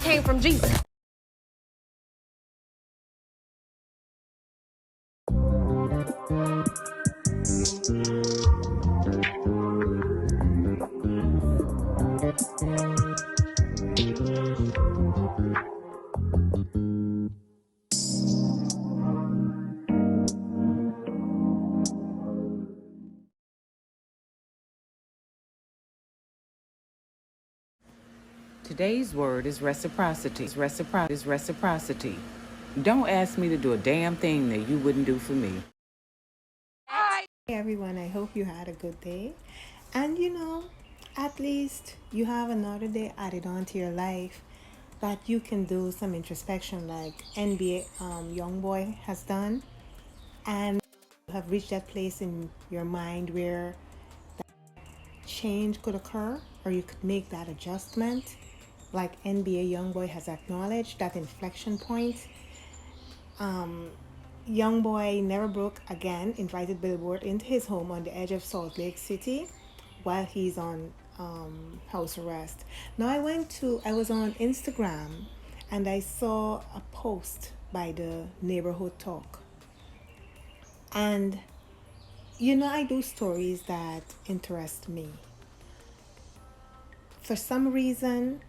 came from Jesus. Today's word is reciprocity. Reciprocity. Don't ask me to do a damn thing that you wouldn't do for me. Hey everyone, I hope you had a good day. And at least you have another day added on to your life that you can do some introspection like NBAYoungBoy has done. And you have reached that place in your mind where change could occur or you could make that adjustment like NBAYoungBoy has acknowledged that inflection point. Yungboy never broke again invited Billboard into his home on the edge of Salt Lake City while he's on house arrest. Now I was on Instagram and I saw a post by the Neighborhood Talk. And I do stories that interest me. For some reason,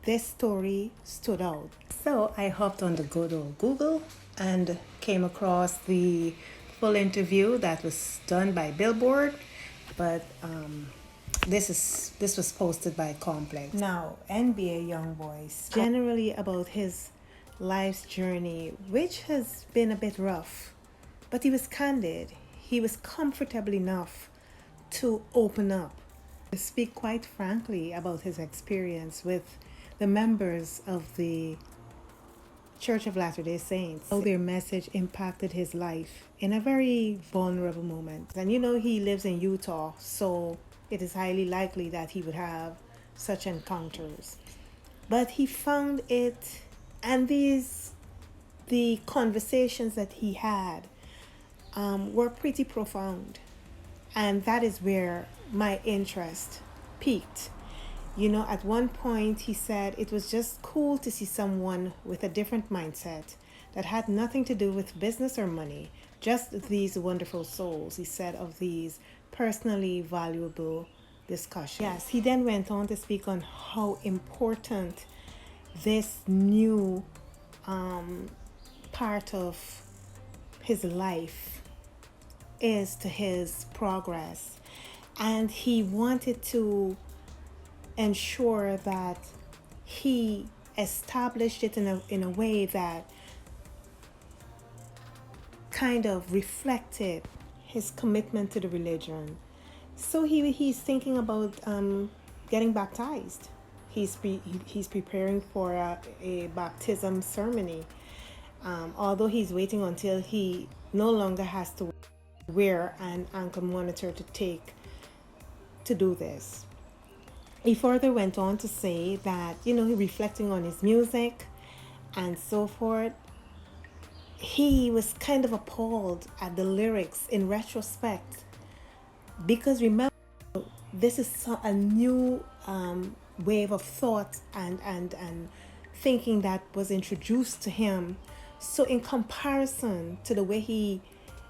this story stood out. So I hopped on the good old Google and came across the full interview that was done by Billboard, but this was posted by Complex. Now, NBAYoungBoy, generally about his life's journey, which has been a bit rough, but he was candid. He was comfortable enough to open up, to speak quite frankly about his experience with the members of the Church of Latter-day Saints, how their message impacted his life in a very vulnerable moment. And he lives in Utah, so it is highly likely that he would have such encounters. But he found it, and the conversations that he had were pretty profound. And that is where my interest peaked. At one point he said it was just cool to see someone with a different mindset that had nothing to do with business or money, just these wonderful souls, he said, of these personally valuable discussions. Yes, he then went on to speak on how important this new part of his life is to his progress. And he wanted to ensure that he established it in a way that kind of reflected his commitment to the religion. So he's thinking about getting baptized. He's preparing for a baptism ceremony. Although he's waiting until he no longer has to wear an ankle monitor to do this. He further went on to say that, he reflecting on his music and so forth, he was kind of appalled at the lyrics in retrospect. Because remember, this is a new wave of thought and thinking that was introduced to him. So in comparison to the way he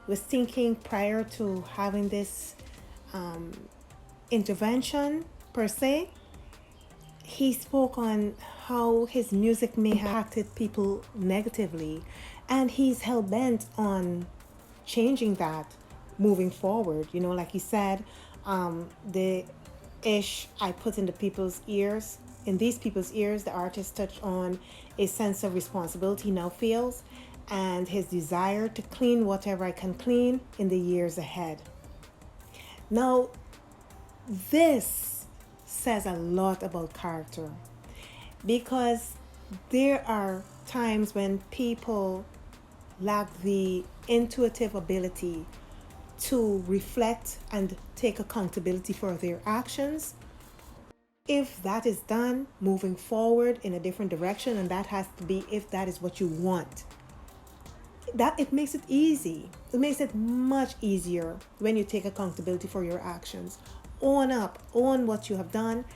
was thinking prior to having this intervention, per se, he spoke on how his music may have impacted people negatively, and he's hell-bent on changing that moving forward. Like he said, the ish I put in these people's ears, the artist touched on a sense of responsibility now feels, and his desire to clean whatever I can clean in the years ahead. Now, this says a lot about character, because there are times when people lack the intuitive ability to reflect and take accountability for their actions. If that is done moving forward in a different direction, and that has to be if that is what you want, that it makes it easy. It makes it much easier when you take accountability for your actions. Own up, own what you have done,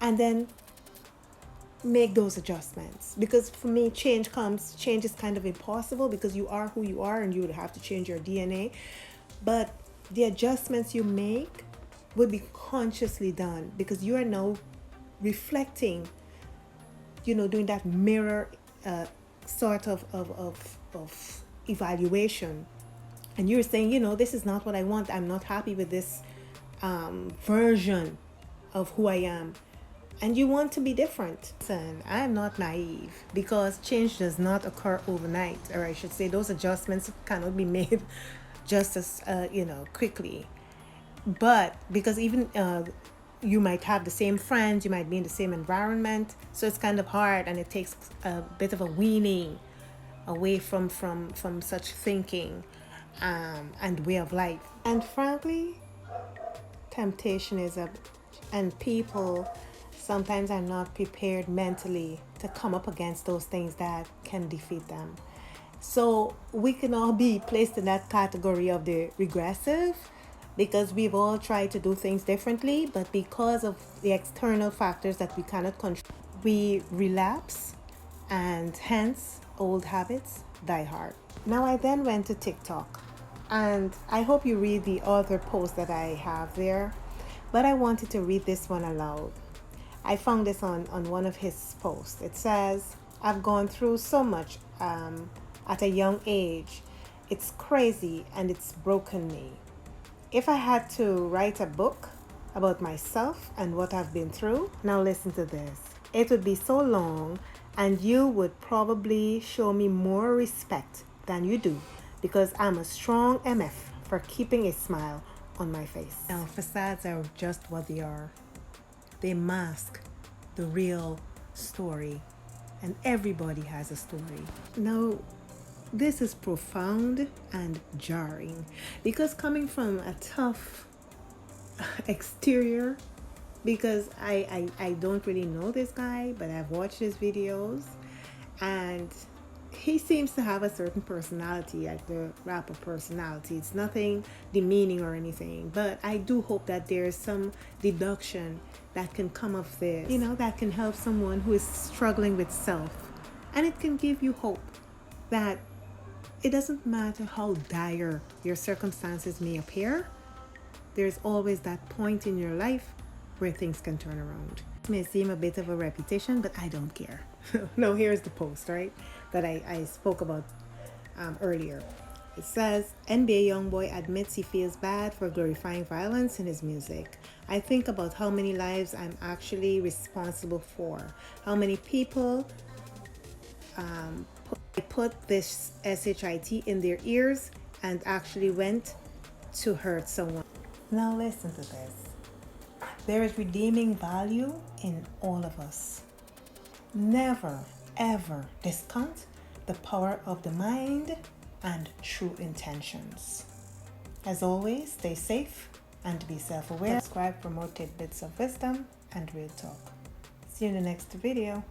and then make those adjustments. Because for me, change is kind of impossible because you are who you are and you would have to change your DNA. But the adjustments you make would be consciously done because you are now reflecting, doing that mirror sort of evaluation. And you're saying, this is not what I want. I'm not happy with this version of who I am. And you want to be different. Listen, I am not naive because change does not occur overnight. Or I should say those adjustments cannot be made just as, quickly. But because even you might have the same friends, you might be in the same environment. So it's kind of hard and it takes a bit of a weaning away from such thinking and way of life. And frankly, temptation is and people sometimes are not prepared mentally to come up against those things that can defeat them. So we can all be placed in that category of the regressive because we've all tried to do things differently, but because of the external factors that we cannot control, we relapse and hence old habits die hard. Now I then went to TikTok and I hope you read the other post that I have there, but I wanted to read this one aloud. I found this on one of his posts. It says, I've gone through so much at a young age. It's crazy and it's broken me. If I had to write a book about myself and what I've been through, now listen to this. It would be so long and you would probably show me more respect than you do because I'm a strong MF for keeping a smile on my face. Now, facades are just what they are. They mask the real story, and everybody has a story. Now, this is profound and jarring because coming from a tough exterior, because I don't really know this guy, but I've watched his videos and he seems to have a certain personality, like the rapper personality. It's nothing demeaning or anything, but I do hope that there's some deduction that can come of this, that can help someone who is struggling with self. And it can give you hope that it doesn't matter how dire your circumstances may appear, there's always that point in your life where things can turn around. It may seem a bit of a repetition, but I don't care. No, here's the post, right, that I spoke about earlier. It says, NBAYoungBoy admits he feels bad for glorifying violence in his music. I think about how many lives I'm actually responsible for. How many people put this SHIT in their ears and actually went to hurt someone. Now listen to this. There is redeeming value in all of us. Never, ever discount the power of the mind and true intentions. As always, stay safe and be self-aware. Subscribe for more tidbits of wisdom and real talk. See you in the next video.